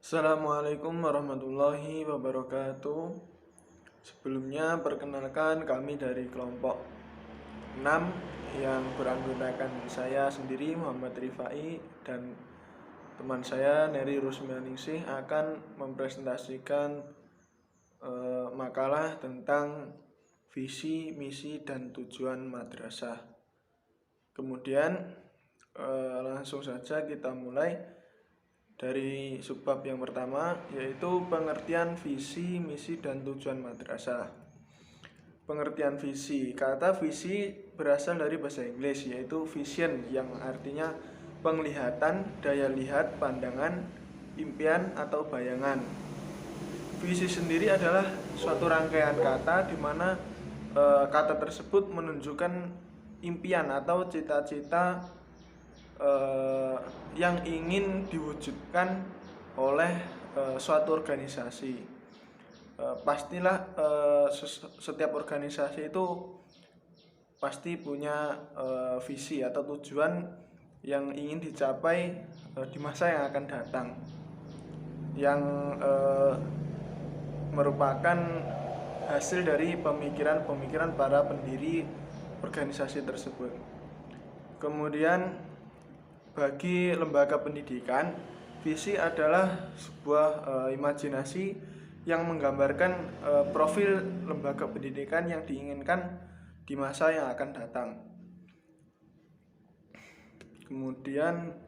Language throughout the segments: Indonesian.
Assalamualaikum warahmatullahi wabarakatuh. Sebelumnya perkenalkan kami dari kelompok 6 yang beranggotakan saya sendiri Muhammad Rifai dan teman saya Neri Rusmianingsih akan mempresentasikan makalah tentang visi, misi, dan tujuan madrasah. Kemudian langsung saja kita mulai dari subbab yang pertama, yaitu pengertian visi, misi, dan tujuan madrasah. Pengertian visi. Kata visi berasal dari bahasa Inggris, yaitu vision, yang artinya penglihatan, daya lihat, pandangan, impian, atau bayangan. Visi sendiri adalah suatu rangkaian kata di mana kata tersebut menunjukkan impian atau cita-cita yang ingin diwujudkan oleh suatu organisasi. Pastilah setiap organisasi itu pasti punya visi atau tujuan yang ingin dicapai di masa yang akan datang, yang merupakan hasil dari pemikiran-pemikiran para pendiri organisasi tersebut. Kemudian bagi lembaga pendidikan, visi adalah sebuah imajinasi yang menggambarkan profil lembaga pendidikan yang diinginkan di masa yang akan datang. Kemudian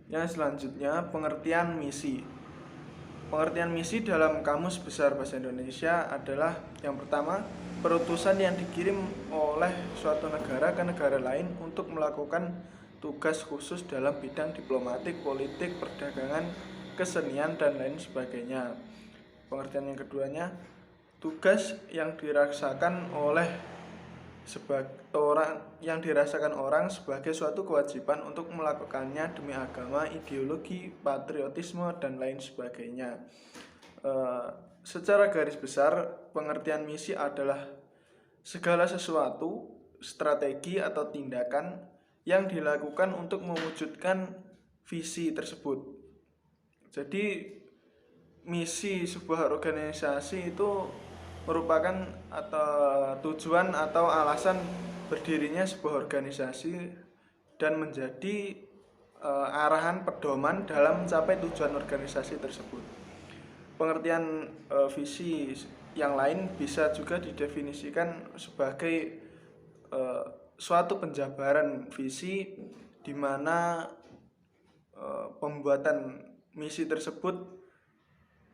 yang selanjutnya, pengertian misi. Pengertian misi dalam Kamus Besar Bahasa Indonesia adalah yang pertama, perutusan yang dikirim oleh suatu negara ke negara lain untuk melakukan tugas khusus dalam bidang diplomatik, politik, perdagangan, kesenian, dan lain sebagainya. Pengertian yang keduanya, tugas yang dirasakan orang sebagai suatu kewajiban untuk melakukannya demi agama, ideologi, patriotisme, dan lain sebagainya. Secara garis besar, pengertian misi adalah segala sesuatu, strategi atau tindakan yang dilakukan untuk mewujudkan visi tersebut. Jadi misi sebuah organisasi itu merupakan tujuan atau alasan berdirinya sebuah organisasi dan menjadi arahan pedoman dalam mencapai tujuan organisasi tersebut. Pengertian visi yang lain bisa juga didefinisikan sebagai suatu penjabaran visi di mana pembuatan misi tersebut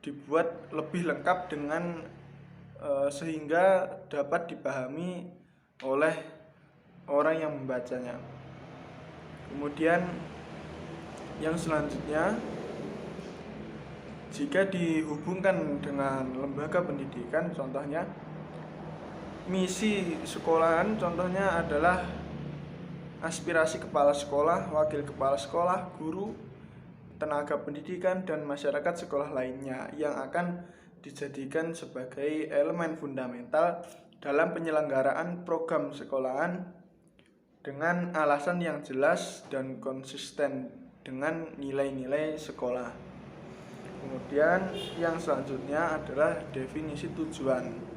dibuat lebih lengkap dengan sehingga dapat dipahami oleh orang yang membacanya. Kemudian yang selanjutnya, jika dihubungkan dengan lembaga pendidikan, contohnya misi sekolahan contohnya adalah aspirasi kepala sekolah, wakil kepala sekolah, guru, tenaga pendidikan, dan masyarakat sekolah lainnya yang akan dijadikan sebagai elemen fundamental dalam penyelenggaraan program sekolahan dengan alasan yang jelas dan konsisten dengan nilai-nilai sekolah. Kemudian yang selanjutnya adalah definisi tujuan.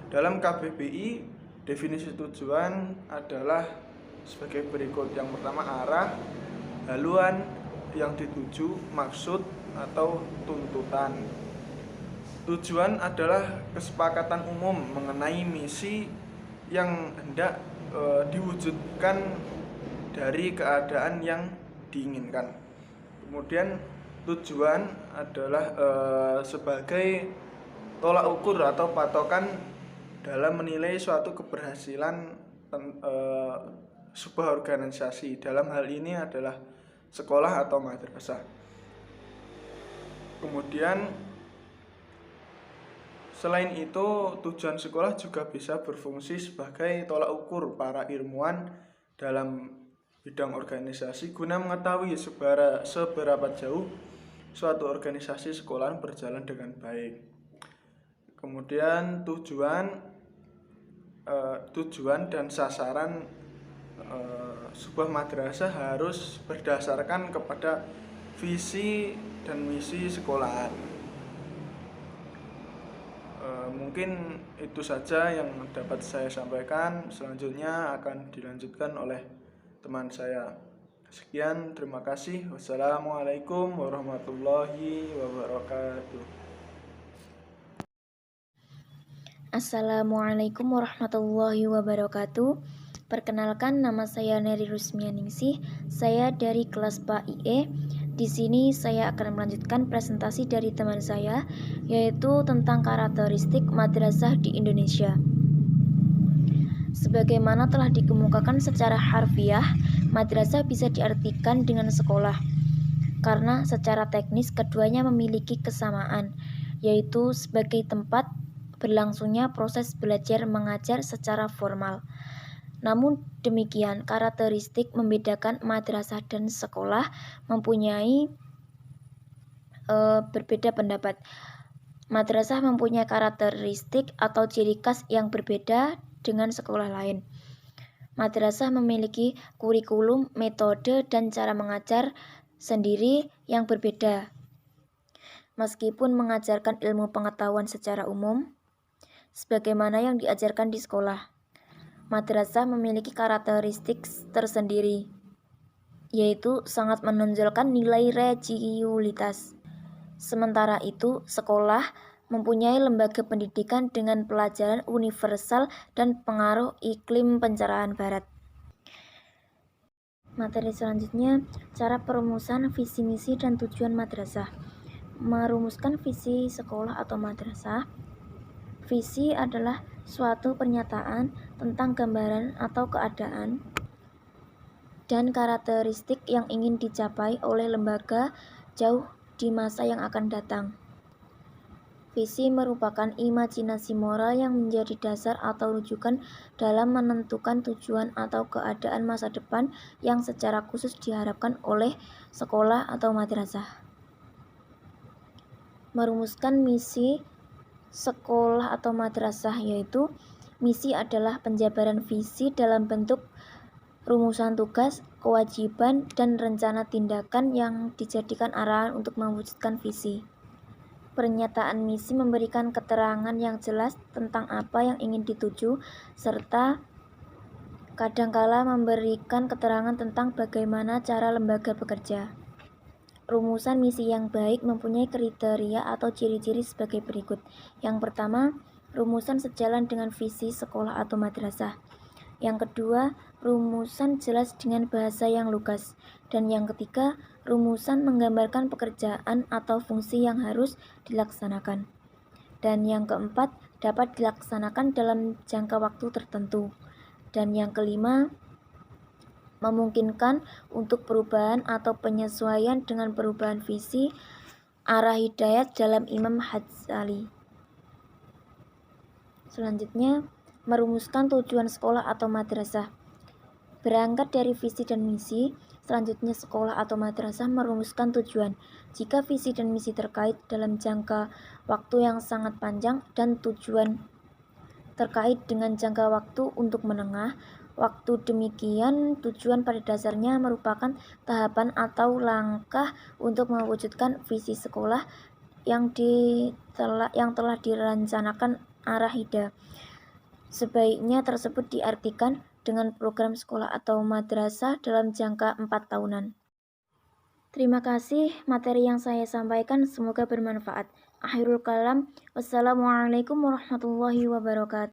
Dalam KBBI, definisi tujuan adalah sebagai berikut. Yang pertama, arah, haluan yang dituju, maksud atau tuntutan. Tujuan adalah kesepakatan umum mengenai misi yang hendak diwujudkan dari keadaan yang diinginkan. Kemudian tujuan adalah sebagai tolak ukur atau patokan dalam menilai suatu keberhasilan sebuah organisasi. Dalam hal ini adalah sekolah atau madrasah. Kemudian selain itu, tujuan sekolah juga bisa berfungsi sebagai tolak ukur para ilmuwan dalam bidang organisasi guna mengetahui seberapa jauh suatu organisasi sekolahan berjalan dengan baik. Kemudian tujuan dan sasaran sebuah madrasah harus berdasarkan kepada visi dan misi sekolahan. Mungkin itu saja yang dapat saya sampaikan. Selanjutnya akan dilanjutkan oleh teman saya. Sekian, terima kasih. Wassalamualaikum warahmatullahi wabarakatuh. Assalamualaikum warahmatullahi wabarakatuh. Perkenalkan, nama saya Neri Rusmianingsih. Saya dari kelas PAIE. Di sini saya akan melanjutkan presentasi dari teman saya, yaitu tentang karakteristik madrasah di Indonesia. Sebagaimana telah dikemukakan secara harfiah, madrasah bisa diartikan dengan sekolah, karena secara teknis keduanya memiliki kesamaan, yaitu sebagai tempat berlangsungnya proses belajar mengajar secara formal. Namun demikian, karakteristik membedakan madrasah dan sekolah mempunyai berbeda pendapat. Madrasah mempunyai karakteristik atau ciri khas yang berbeda dengan sekolah lain. Madrasah memiliki kurikulum, metode, dan cara mengajar sendiri yang berbeda. Meskipun mengajarkan ilmu pengetahuan secara umum, sebagaimana yang diajarkan di sekolah, madrasah memiliki karakteristik tersendiri, yaitu sangat menonjolkan nilai religiulitas. Sementara itu, sekolah mempunyai lembaga pendidikan dengan pelajaran universal dan pengaruh iklim pencerahan barat. Materi selanjutnya, cara perumusan visi misi dan tujuan madrasah. Merumuskan visi sekolah atau madrasah. Visi adalah suatu pernyataan tentang gambaran atau keadaan dan karakteristik yang ingin dicapai oleh lembaga jauh di masa yang akan datang. Visi merupakan imajinasi moral yang menjadi dasar atau rujukan dalam menentukan tujuan atau keadaan masa depan yang secara khusus diharapkan oleh sekolah atau madrasah. Merumuskan misi sekolah atau madrasah, yaitu misi adalah penjabaran visi dalam bentuk rumusan tugas, kewajiban, dan rencana tindakan yang dijadikan arahan untuk mewujudkan visi. Pernyataan misi memberikan keterangan yang jelas tentang apa yang ingin dituju, serta kadangkala memberikan keterangan tentang bagaimana cara lembaga bekerja. Rumusan misi yang baik mempunyai kriteria atau ciri-ciri sebagai berikut. Yang pertama, rumusan sejalan dengan visi sekolah atau madrasah. Yang kedua, rumusan jelas dengan bahasa yang lugas. Dan yang ketiga, rumusan menggambarkan pekerjaan atau fungsi yang harus dilaksanakan. Dan yang keempat, dapat dilaksanakan dalam jangka waktu tertentu. Dan yang kelima, memungkinkan untuk perubahan atau penyesuaian dengan perubahan visi arah hidayat dalam Imam Ghazali. Selanjutnya, merumuskan tujuan sekolah atau madrasah. Berangkat dari visi dan misi, selanjutnya sekolah atau madrasah merumuskan tujuan. Jika visi dan misi terkait dalam jangka waktu yang sangat panjang dan tujuan terkait dengan jangka waktu untuk menengah, waktu demikian tujuan pada dasarnya merupakan tahapan atau langkah untuk mewujudkan visi sekolah yang telah direncanakan arah hidayah. Sebaiknya tersebut diartikan dengan program sekolah atau madrasah dalam jangka 4 tahunan. Terima kasih materi yang saya sampaikan, semoga bermanfaat. Akhirul kalam, wassalamualaikum warahmatullahi wabarakatuh.